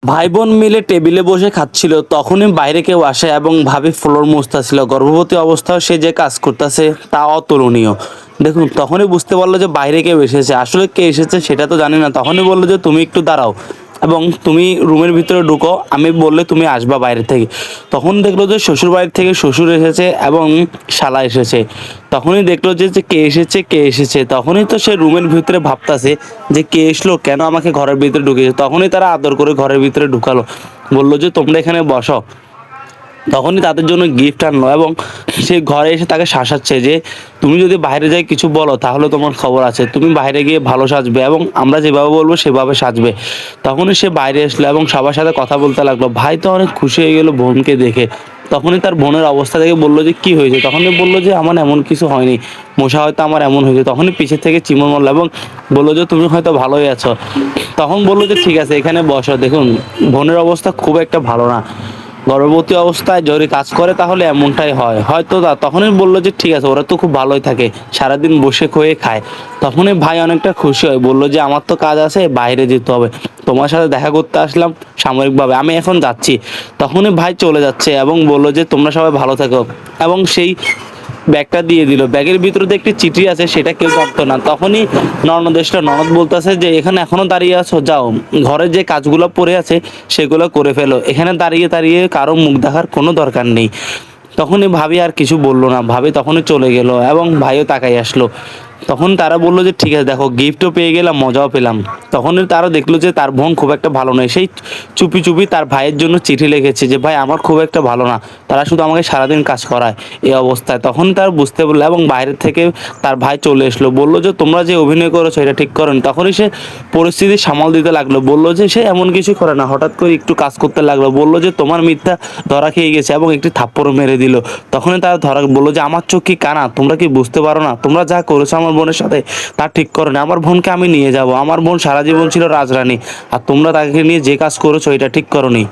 ভাই বোন মিলে টেবিলে বসে খাচ্ছিল, তখনই বাইরে কেউ আসে এবং ভাবি ফ্লোর মুছতাছিল। গর্ভবতী অবস্থায় সে যে কাজ করতেছে তা অতুলনীয়। দেখুন, তখনই বুঝতে পারলো যে বাইরে কেউ এসেছে। আসলে কে এসেছে সেটা তো জানি না। তখনই বললো যে তুমি একটু দাঁড়াও এবং তুমি রুমের ভিতরে ঢুকো, আমি বললে তুমি আসবা বাইরে থেকে। তখন দেখলো যে শ্বশুর বাড়ির থেকে শ্বশুর এসেছে এবং শালা এসেছে। তখনই দেখলো যে কে এসেছে কে এসেছে। তখনই তো সে রুমের ভিতরে ভাবতাছে যে কে এসলো, কেন আমাকে ঘরের ভিতরে ঢুকিয়েছে। তখনই তারা আদর করে ঘরের ভিতরে ঢুকালো, বললো যে তোমরা এখানে বসো। তখনই তাদের জন্য গিফট আনলো এবং সে ঘরে এসে তাকে শাসাচ্ছে যে তুমি যদি বাইরে যাই কিছু বলো তাহলে তোমার খবর আছে, তুমি বাইরে গিয়ে ভালো সাজবে এবং আমরা যেভাবে বলবো সেভাবে সাজবে। তখনই সে বাইরে আসলো এবং সবার সাথে কথা বলতে লাগলো। ভাই তো অনেক খুশি হয়ে গেল বোনকে দেখে। তখনই তার বোনের অবস্থা দেখে বললো যে কি হয়েছে। তখনই বললো যে আমার এমন কিছু হয়নি, মশা হয়তো আমার এমন হয়েছে। তখনই পিছের থেকে চিমন মারলো এবং বললো যে তুমি হয়তো ভালোই আছো। তখন বললো যে ঠিক আছে এখানে বসো। দেখুন, বোনের অবস্থা খুব একটা ভালো না। গর্ভবতী অবস্থায় যদি কাজ করে তাহলে এমনটাই হয় হয়তো। তখনই বললো যে ঠিক আছে, ওরা তো খুব ভালোই থাকে, সারাদিন বসে খেয়ে খায়। তখনই ভাই অনেকটা খুশি হয়, বললো যে আমার তো কাজ আছে, বাইরে যেতে হবে, তোমার সাথে দেখা করতে আসলাম সাময়িকভাবে, আমি এখন যাচ্ছি। তখনই ভাই চলে যাচ্ছে এবং বললো যে তোমরা সবাই ভালো থাকো এবং সেই ব্যাগটা দিয়ে দিল। ব্যাগের ভিতরে যে একটি চিঠি আছে সেটা কেউ জানতো না। তখনই ননদ বলতেছে যে এখানে এখনো দাঁড়িয়ে আছো, যাও ঘরের যে কাজগুলো পড়ে আছে সেগুলো করে ফেলো, এখানে দাঁড়িয়ে দাঁড়িয়ে কারো মুখ দেখার কোনো দরকার নেই। তখনই ভাবি আর কিছু বললো না, ভাবি তখনই চলে গেল এবং ভাইও তাকাই আসলো। তখন তারা বললো যে ঠিক আছে, দেখো গিফটও পেয়ে গেলাম, মজাও পেলাম। তখনই তারা দেখলো যে তার বোন খুব একটা ভালো নয়। সেই চুপি চুপি তার ভাইয়ের জন্য চিঠি লিখেছে যে ভাই আমার খুব একটা ভালো না, তারা শুধু আমাকে সারাদিন কাজ করায় এই অবস্থায়। তখন তার বুঝতে পারলো এবং বাইরের থেকে তার ভাই চলে এসলো, বললো যে তোমরা যে অভিনয় করেছো এটা ঠিক করেন। তখনই সে পরিস্থিতি সামাল দিতে লাগলো, বললো যে সে এমন কিছু করে না, হঠাৎ করে একটু কাজ করতে লাগলো। বললো যে তোমার মিথ্যা ধরা খেয়ে গেছে এবং একটি থাপ্পড়ও মেরে দিল। তখনই তারা ধরা বললো যে আমার চোখ কি কানা, তোমরা কি বুঝতে পারো না, তোমরা যা করেছো আমার বোনের সাথে তা ঠিক করো না। আমার বোনকে আমি নিয়ে যাব, আমার বোন সারা জীবন ছিল রাজরানী, আর তোমরা তাকে নিয়ে যে কাজ করেছো এটা ঠিক করোনি।